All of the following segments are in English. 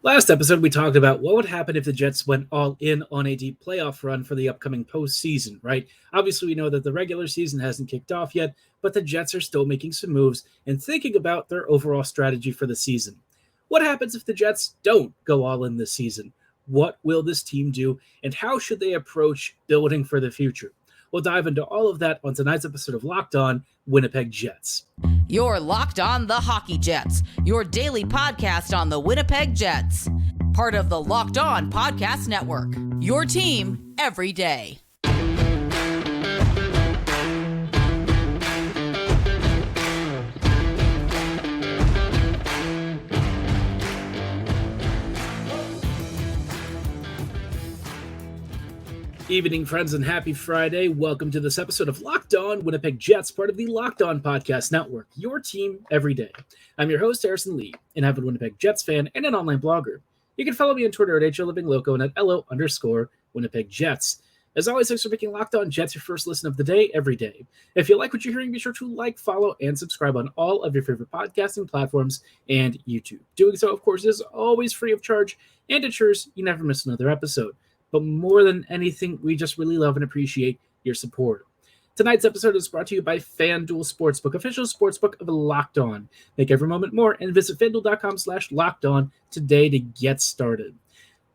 Last episode, we talked about what would happen if the Jets went all in on a deep playoff run for the upcoming postseason, right? Obviously, we know that the regular season hasn't kicked off yet, but the Jets are still making some moves and thinking about their overall strategy for the season. What happens if the Jets don't go all in this season? What will this team do, and how should they approach building for the future? We'll dive into all of that on tonight's episode of Locked On Winnipeg Jets. You're Locked On the Hockey Jets, your daily podcast on the Winnipeg Jets. Part of the Locked On Podcast Network, your team every day. Evening, friends, and happy Friday. Welcome to this episode of Locked On Winnipeg Jets, part of the Locked On Podcast Network, your team every day. I'm your host, Harrison Lee, an avid Winnipeg Jets fan and an online blogger. You can follow me on Twitter at HLivingLoco and at LO_Winnipeg Jets. As always, thanks for making Locked On Jets your first listen of the day every day. If you like what you're hearing, be sure to like, follow, and subscribe on all of your favorite podcasting platforms and YouTube. Doing so, of course, is always free of charge and ensures you never miss another episode. But more than anything, we just really love and appreciate your support. Tonight's episode is brought to you by FanDuel Sportsbook, official sportsbook of Locked On. Make every moment more and visit FanDuel.com/LockedOn today to get started.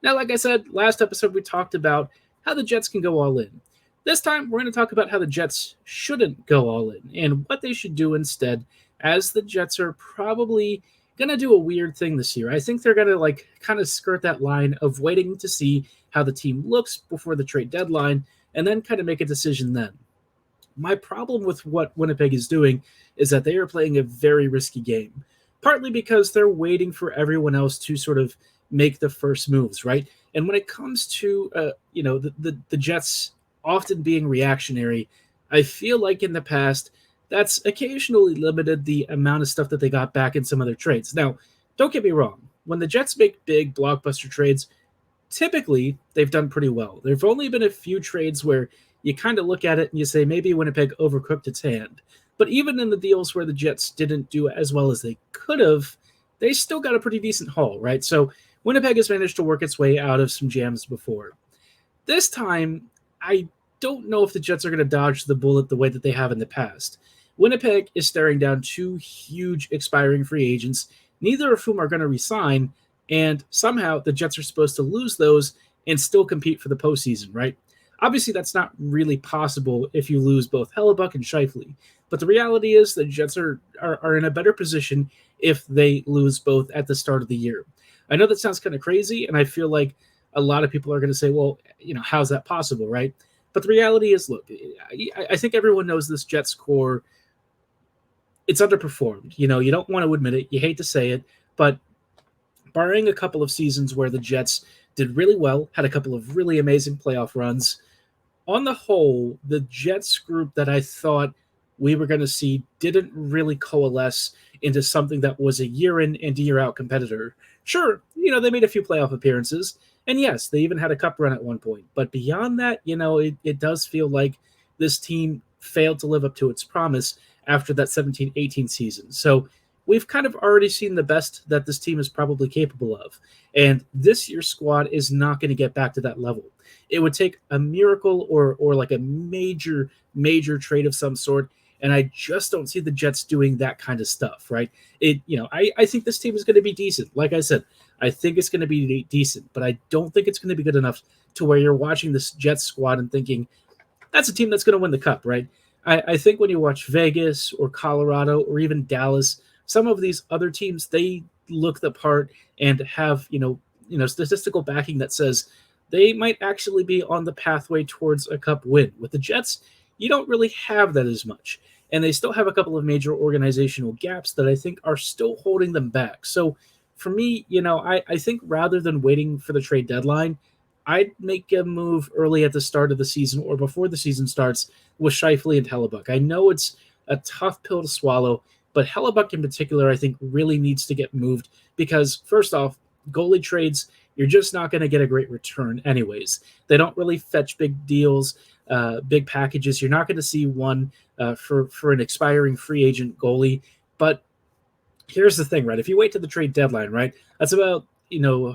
Now, like I said, last episode we talked about how the Jets can go all in. This time, we're going to talk about how the Jets shouldn't go all in and what they should do instead, as the Jets are probably going to do a weird thing this year. I think they're going to kind of skirt that line of waiting to see how the team looks before the trade deadline, and then kind of make a decision then. My problem with what Winnipeg is doing is that they are playing a very risky game, partly because they're waiting for everyone else to sort of make the first moves, right? And when it comes to, the Jets often being reactionary, I feel like in the past, that's occasionally limited the amount of stuff that they got back in some of their trades. Now, don't get me wrong. When the Jets make big blockbuster trades, typically they've done pretty well. There have only been a few trades where you kind of look at it and you say maybe Winnipeg overcooked its hand. But even in the deals where the Jets didn't do as well as they could have, they still got a pretty decent haul, right? So Winnipeg has managed to work its way out of some jams before. This time, I don't know if the Jets are going to dodge the bullet the way that they have in the past. Winnipeg is staring down two huge expiring free agents, neither of whom are going to resign, and somehow the Jets are supposed to lose those and still compete for the postseason, right? Obviously, that's not really possible if you lose both Hellebuyck and Scheifele. But the reality is the Jets are in a better position if they lose both at the start of the year. I know that sounds kind of crazy, and I feel like a lot of people are going to say, well, how's that possible, right? But the reality is, look, I think everyone knows this Jets core, it's underperformed. You don't want to admit it. You hate to say it, but barring a couple of seasons where the Jets did really well, had a couple of really amazing playoff runs, on the whole, the Jets group that I thought we were going to see didn't really coalesce into something that was a year in and year out competitor. Sure, they made a few playoff appearances, and yes, they even had a cup run at one point. But beyond that, it does feel like this team failed to live up to its promise after that 17-18 season. So we've kind of already seen the best that this team is probably capable of. And this year's squad is not going to get back to that level. It would take a miracle or like a major trade of some sort. And I just don't see the Jets doing that kind of stuff, right? I think this team is going to be decent. Like I said, I think it's going to be decent, but I don't think it's going to be good enough to where you're watching this Jets squad and thinking, that's a team that's going to win the cup, right? I think when you watch Vegas or Colorado or even Dallas, some of these other teams, they look the part and have, statistical backing that says they might actually be on the pathway towards a cup win. With the Jets, you don't really have that as much. And they still have a couple of major organizational gaps that I think are still holding them back. So for me, I think rather than waiting for the trade deadline, I'd make a move early at the start of the season or before the season starts with Scheifele and Hellebuyck. I know it's a tough pill to swallow, but Hellebuyck in particular, I think, really needs to get moved because, first off, goalie trades, you're just not going to get a great return anyways. They don't really fetch big deals, big packages. You're not going to see one for an expiring free agent goalie. But here's the thing, right? If you wait to the trade deadline, right, that's about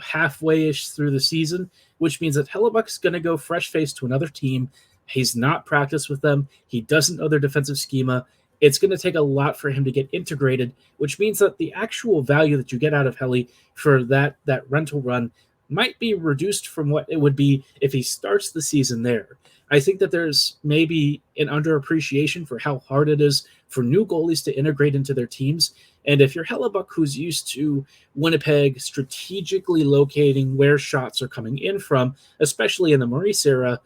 halfway-ish through the season, which means that Hellebuyck's going to go fresh-faced to another team. He's not practiced with them. He doesn't know their defensive schema. It's going to take a lot for him to get integrated, which means that the actual value that you get out of Helly for that rental run might be reduced from what it would be if he starts the season there. I think that there's maybe an underappreciation for how hard it is for new goalies to integrate into their teams. And if you're Hellebuyck, who's used to Winnipeg strategically locating where shots are coming in from, especially in the Maurice era,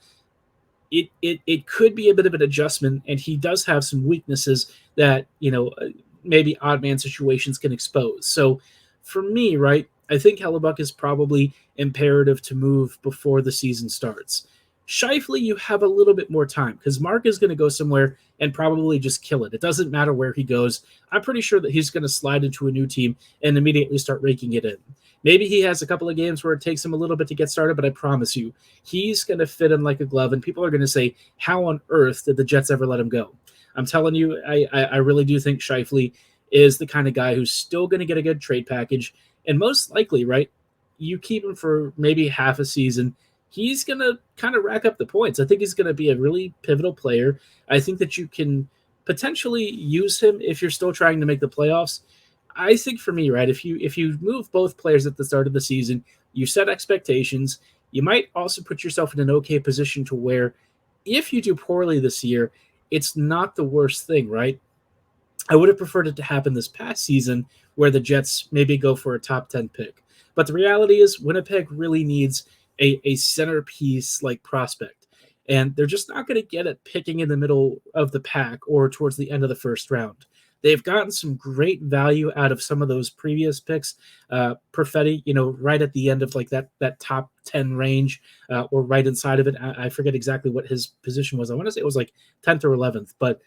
it could be a bit of an adjustment, and he does have some weaknesses that, maybe odd man situations can expose. So for me, right, I think Hellebuyck is probably imperative to move before the season starts. Scheifele, you have a little bit more time because Mark is going to go somewhere and probably just kill it. It doesn't matter where he goes. I'm pretty sure that he's going to slide into a new team and immediately start raking it in. Maybe he has a couple of games where it takes him a little bit to get started, but I promise you, he's going to fit in like a glove, and people are going to say, how on earth did the Jets ever let him go? I'm telling you, I really do think Scheifele is the kind of guy who's still going to get a good trade package, and most likely, right, you keep him for maybe half a season, he's going to kind of rack up the points. I think he's going to be a really pivotal player. I think that you can potentially use him if you're still trying to make the playoffs. I think for me, right, if you move both players at the start of the season, you set expectations, you might also put yourself in an okay position to where if you do poorly this year, it's not the worst thing, right? I would have preferred it to happen this past season where the Jets maybe go for a top 10 pick. But the reality is Winnipeg really needs a centerpiece like prospect. And they're just not going to get it picking in the middle of the pack or towards the end of the first round. They've gotten some great value out of some of those previous picks. Perfetti, right at the end of like that top 10 range or right inside of it. I forget exactly what his position was. I want to say it was like 10th or 11th, but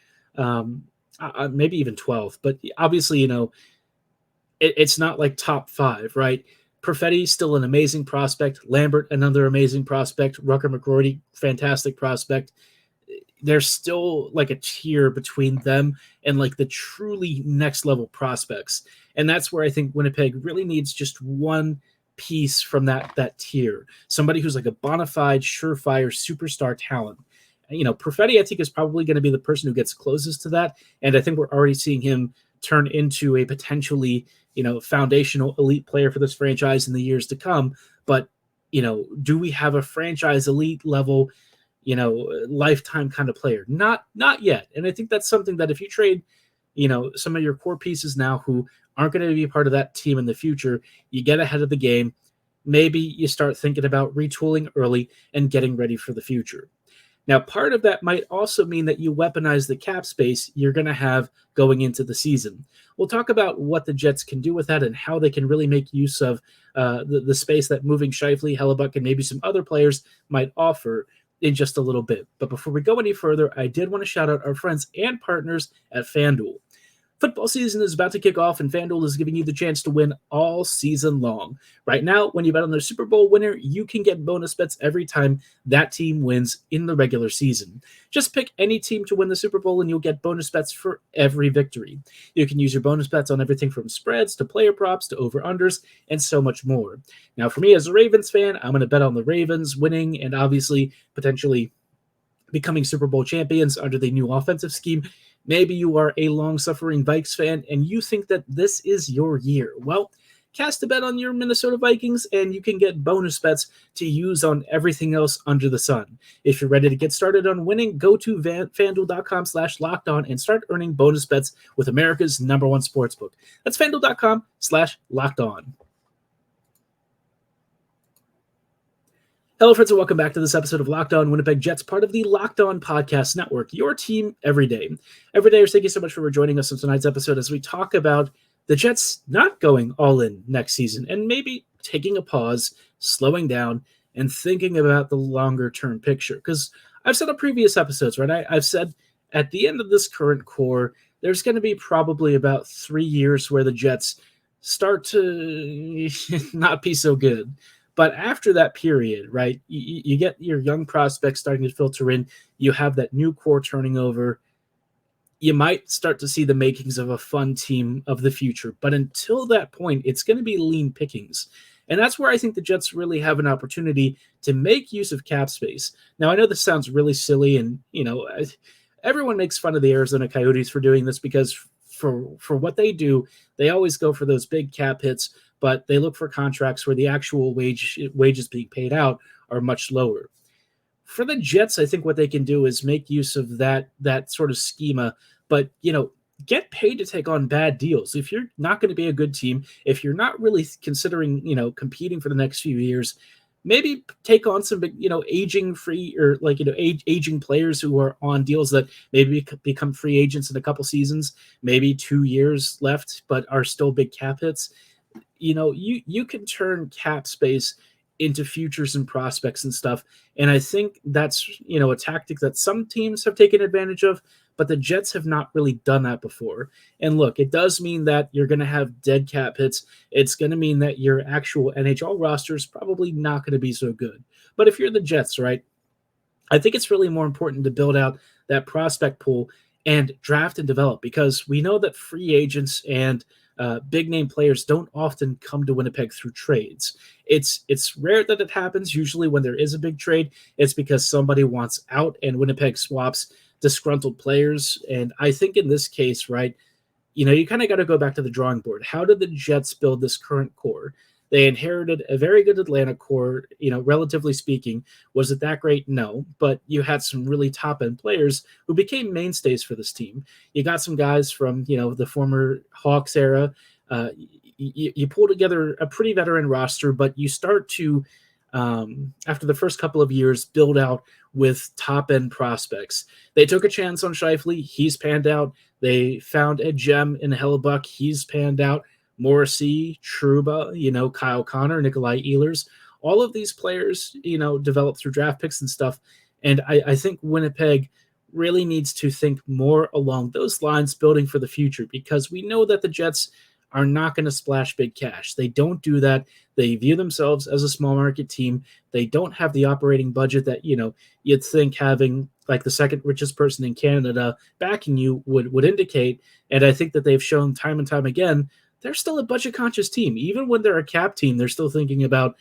maybe even 12th. But obviously, it's not like top 5, right? Perfetti, still an amazing prospect. Lambert, another amazing prospect. Rucker McGroarty, fantastic prospect. There's still like a tier between them and like the truly next level prospects. And that's where I think Winnipeg really needs just one piece from that tier. Somebody who's like a bona fide, surefire, superstar talent. Perfetti, I think, is probably going to be the person who gets closest to that. And I think we're already seeing him turn into a potentially, foundational elite player for this franchise in the years to come. But, do we have a franchise elite level, lifetime kind of player? Not yet. And I think that's something that if you trade, some of your core pieces now who aren't going to be part of that team in the future, you get ahead of the game. Maybe you start thinking about retooling early and getting ready for the future. Now, part of that might also mean that you weaponize the cap space you're going to have going into the season. We'll talk about what the Jets can do with that and how they can really make use of the space that moving Scheifele, Hellebuyck, and maybe some other players might offer in just a little bit. But before we go any further, I did want to shout out our friends and partners at FanDuel. Football season is about to kick off, and FanDuel is giving you the chance to win all season long. Right now, when you bet on the Super Bowl winner, you can get bonus bets every time that team wins in the regular season. Just pick any team to win the Super Bowl, and you'll get bonus bets for every victory. You can use your bonus bets on everything from spreads to player props to over-unders and so much more. Now, for me as a Ravens fan, I'm going to bet on the Ravens winning and obviously potentially becoming Super Bowl champions under the new offensive scheme. Maybe you are a long-suffering Vikes fan and you think that this is your year. Well, cast a bet on your Minnesota Vikings and you can get bonus bets to use on everything else under the sun. If you're ready to get started on winning, go to FanDuel.com/lockedon and start earning bonus bets with America's #1 sportsbook. That's FanDuel.com/lockedon. Hello, friends, and welcome back to this episode of Locked On Winnipeg Jets, part of the Locked On Podcast Network, your team every day. Every day, thank you so much for joining us on tonight's episode as we talk about the Jets not going all in next season and maybe taking a pause, slowing down, and thinking about the longer-term picture. Because I've said on previous episodes, right, I've said at the end of this current core, there's going to be probably about 3 years where the Jets start to not be so good. But after that period, right, you get your young prospects starting to filter in. You have that new core turning over. You might start to see the makings of a fun team of the future. But until that point, it's going to be lean pickings. And that's where I think the Jets really have an opportunity to make use of cap space. Now, I know this sounds really silly, and, everyone makes fun of the Arizona Coyotes for doing this because for what they do, they always go for those big cap hits, but they look for contracts where the actual wages being paid out are much lower. For the Jets, I think what they can do is make use of that sort of schema, but get paid to take on bad deals. If you're not going to be a good team, if you're not really considering competing for the next few years, maybe take on some aging free or aging players who are on deals that maybe become free agents in a couple seasons, maybe 2 years left, but are still big cap hits. You can turn cap space into futures and prospects and stuff. And I think that's, a tactic that some teams have taken advantage of, but the Jets have not really done that before. And look, it does mean that you're going to have dead cap hits. It's going to mean that your actual NHL roster is probably not going to be so good. But if you're the Jets, right, I think it's really more important to build out that prospect pool and draft and develop, because we know that free agents and big name players don't often come to Winnipeg through trades. It's rare that it happens. Usually when there is a big trade, it's because somebody wants out and Winnipeg swaps disgruntled players. And I think in this case, right, you kind of got to go back to the drawing board. How did the Jets build this current core? They inherited a very good Atlanta core, relatively speaking. Was it that great? No, but you had some really top-end players who became mainstays for this team. You got some guys from, the former Hawks era. You pull together a pretty veteran roster, but you start to, after the first couple of years, build out with top-end prospects. They took a chance on Scheifele. He's panned out. They found a gem in Hellebuyck. He's panned out. Morrissey, Trouba, Kyle Connor, Nikolai Ehlers, all of these players, developed through draft picks and stuff. And I think Winnipeg really needs to think more along those lines, building for the future, because we know that the Jets are not going to splash big cash. They don't do that. They view themselves as a small market team. They don't have the operating budget that, you'd think having like the second richest person in Canada backing you would indicate. And I think that they've shown time and time again, they're still a budget conscious team. Even when they're a cap team, they're still thinking about,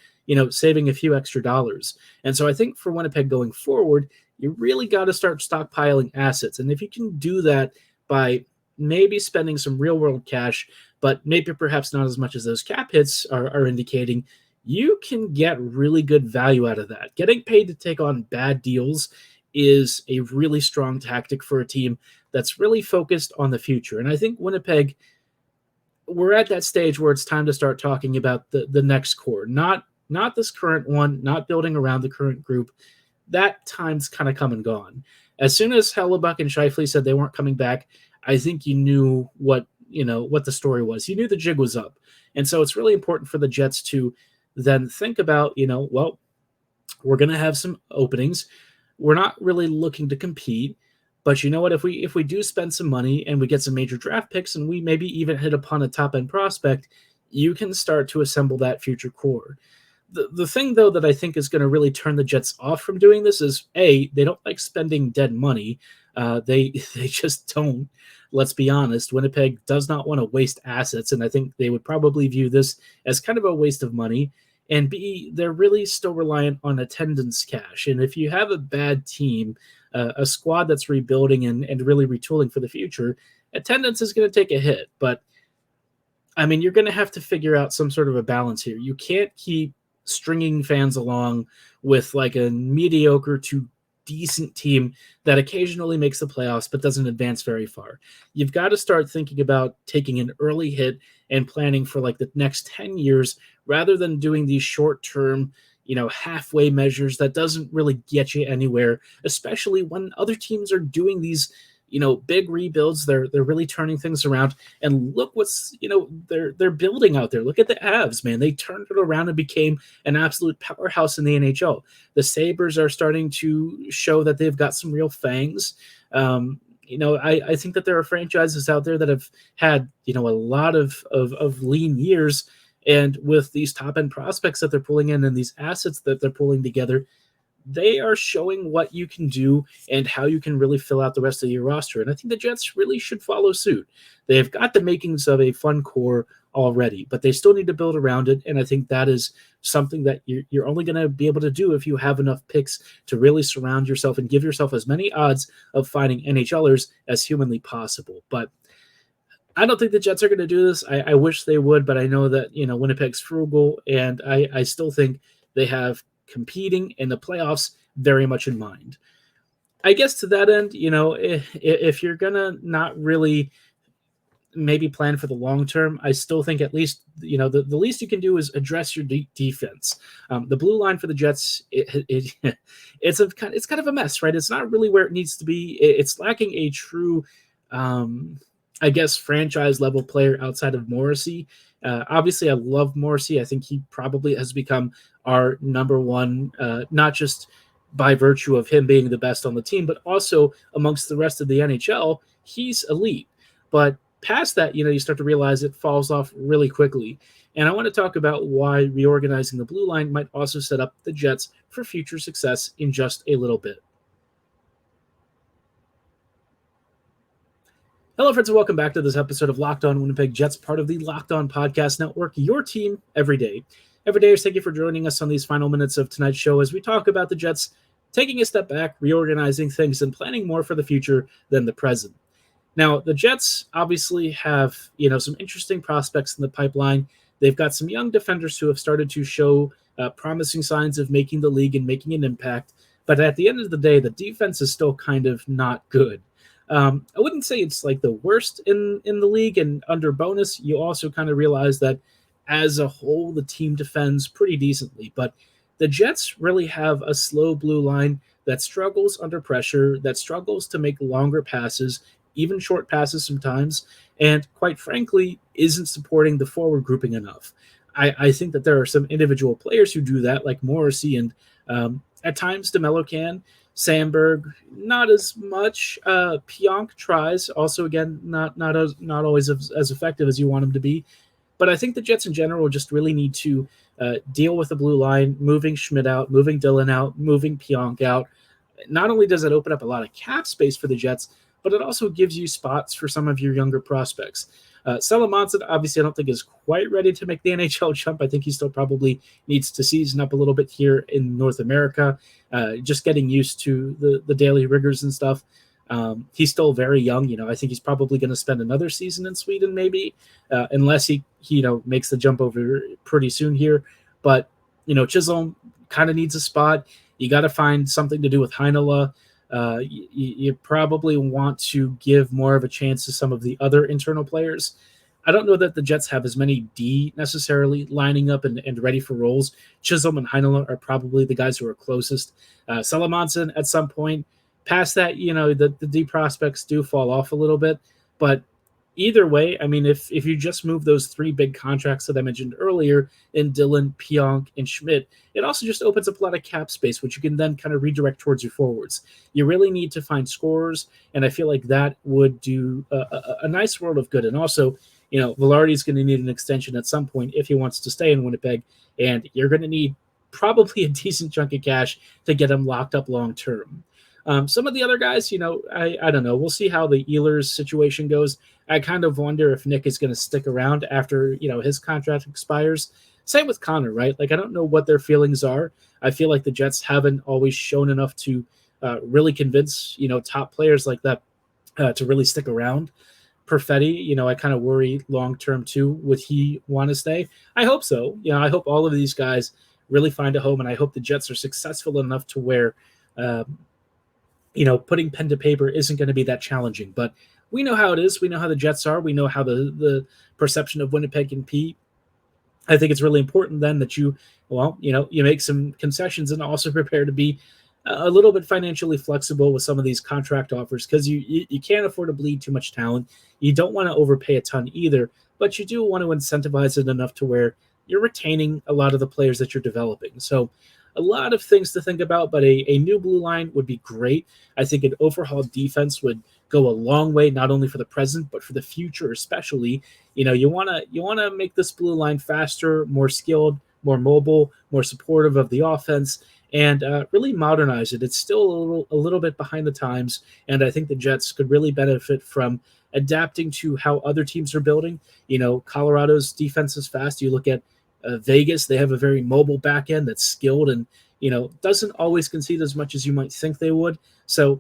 saving a few extra dollars. And so I think for Winnipeg going forward, you really got to start stockpiling assets. And if you can do that by maybe spending some real world cash, but maybe perhaps not as much as those cap hits are indicating, you can get really good value out of that. Getting paid to take on bad deals is a really strong tactic for a team that's really focused on the future. And I think Winnipeg, we're at that stage where it's time to start talking about the next core, not this current one, not building around the current group. That time's kind of come and gone. As soon as Hellebuyck and Scheifele said they weren't coming back, I think you knew what the story was. You knew the jig was up. And so it's really important for the Jets to then think about, well, we're going to have some openings. We're not really looking to compete. But you know what? If we do spend some money and we get some major draft picks and we maybe even hit upon a top-end prospect, you can start to assemble that future core. The thing, though, that I think is going to really turn the Jets off from doing this is, A, they don't like spending dead money. They just don't. Let's be honest. Winnipeg does not want to waste assets, and I think they would probably view this as kind of a waste of money. And B, they're really still reliant on attendance cash. And if you have a bad team, a squad that's rebuilding and really retooling for the future, attendance is going to take a hit. But, I mean, you're going to have to figure out some sort of a balance here. You can't keep stringing fans along with like a mediocre to decent team that occasionally makes the playoffs but doesn't advance very far. You've got to start thinking about taking an early hit and planning for like the next 10 years rather than doing these short-term, halfway measures that doesn't really get you anywhere, especially when other teams are doing these, big rebuilds. They're really turning things around. And look what's, they're building out there. Look at the Avs, man. They turned it around and became an absolute powerhouse in the NHL. The Sabres are starting to show that they've got some real fangs. I think that there are franchises out there that have had, a lot of lean years. And with these top-end prospects that they're pulling in and these assets that they're pulling together, they are showing what you can do and how you can really fill out the rest of your roster. And I think the Jets really should follow suit. They've got the makings of a fun core already, but they still need to build around it. And I think that is something that you're only going to be able to do if you have enough picks to really surround yourself and give yourself as many odds of finding NHLers as humanly possible. But I don't think the Jets are going to do this. I wish they would, but I know that, Winnipeg's frugal, and I still think they have competing in the playoffs very much in mind. I guess to that end, if you're going to not really maybe plan for the long term, I still think at least, the least you can do is address your defense. The blue line for the Jets, it's kind of a mess, right? It's not really where it needs to be. It's lacking a true, I guess, franchise level player outside of Morrissey. Obviously, I love Morrissey. I think he probably has become our number one, not just by virtue of him being the best on the team, but also amongst the rest of the NHL, he's elite. But past that, you start to realize it falls off really quickly. And I want to talk about why reorganizing the blue line might also set up the Jets for future success in just a little bit. Hello, friends, and welcome back to this episode of Locked On Winnipeg Jets, part of the Locked On Podcast Network, your team every day. Every day, thank you for joining us on these final minutes of tonight's show as we talk about the Jets taking a step back, reorganizing things, and planning more for the future than the present. Now, the Jets obviously have, some interesting prospects in the pipeline. They've got some young defenders who have started to show promising signs of making the league and making an impact. But at the end of the day, the defense is still kind of not good. I wouldn't say it's like the worst in the league, and under bonus, you also kind of realize that as a whole, the team defends pretty decently. But the Jets really have a slow blue line that struggles under pressure, that struggles to make longer passes, even short passes sometimes, and quite frankly, isn't supporting the forward grouping enough. I think that there are some individual players who do that, like Morrissey, and at times DeMello can. Sandberg, not as much. Pionk tries, also again, not always as effective as you want him to be. But I think the Jets in general just really need to deal with the blue line, moving Schmidt out, moving Dillon out, moving Pionk out. Not only does it open up a lot of cap space for the Jets, but it also gives you spots for some of your younger prospects. Salamanca, obviously, I don't think is quite ready to make the NHL jump. I think he still probably needs to season up a little bit here in North America, just getting used to the daily rigors and stuff. He's still very young. I think he's probably going to spend another season in Sweden, maybe, unless he makes the jump over pretty soon here. But, Chisholm kind of needs a spot. You got to find something to do with Heinola. You probably want to give more of a chance to some of the other internal players. I don't know that the Jets have as many D necessarily lining up and ready for roles. Chisholm and Heinola are probably the guys who are closest. Salamanca at some point. Past that, the D prospects do fall off a little bit. But either way, I mean, if you just move those three big contracts that I mentioned earlier in Dillon, Pionk, and Schmidt, it also just opens up a lot of cap space, which you can then kind of redirect towards your forwards. You really need to find scorers, and I feel like that would do a nice world of good. And also, Velarde is going to need an extension at some point if he wants to stay in Winnipeg, and you're going to need probably a decent chunk of cash to get him locked up long term. Some of the other guys, I don't know. We'll see how the Ehlers situation goes. I kind of wonder if Nick is going to stick around after, his contract expires. Same with Connor, right? Like, I don't know what their feelings are. I feel like the Jets haven't always shown enough to really convince, top players like that to really stick around. Perfetti, I kind of worry long-term too. Would he want to stay? I hope so. I hope all of these guys really find a home, and I hope the Jets are successful enough to where, putting pen to paper isn't going to be that challenging. But we know how it is. We know how the Jets are. We know how the perception of Winnipeg can be. I think it's really important then that you make some concessions and also prepare to be a little bit financially flexible with some of these contract offers, because you can't afford to bleed too much talent. You don't want to overpay a ton either, but you do want to incentivize it enough to where you're retaining a lot of the players that you're developing. So a lot of things to think about, but a new blue line would be great. I think an overhauled defense would go a long way, not only for the present, but for the future especially. You want to make this blue line faster, more skilled, more mobile, more supportive of the offense, and really modernize it. It's still a little bit behind the times, and I think the Jets could really benefit from adapting to how other teams are building. Colorado's defense is fast. You look at Vegas, they have a very mobile back end that's skilled and, doesn't always concede as much as you might think they would. So,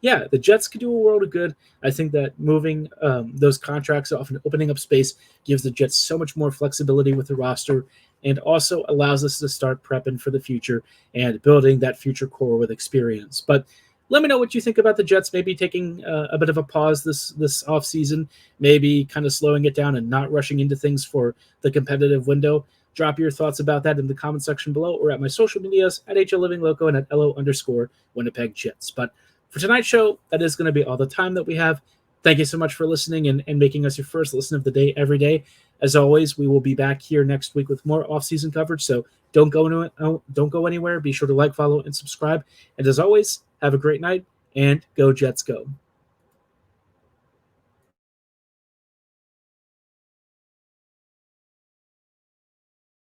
yeah, the Jets could do a world of good. I think that moving those contracts off and opening up space gives the Jets so much more flexibility with the roster and also allows us to start prepping for the future and building that future core with experience. But let me know what you think about the Jets, maybe taking a bit of a pause this offseason, maybe kind of slowing it down and not rushing into things for the competitive window. Drop your thoughts about that in the comment section below or at my social medias at HLivingLoco and at LO_Winnipeg Jets. But for tonight's show, that is going to be all the time that we have. Thank you so much for listening and making us your first listen of the day every day. As always, we will be back here next week with more off-season coverage, so don't go anywhere. Be sure to like, follow, and subscribe. And as always, have a great night, and go Jets go.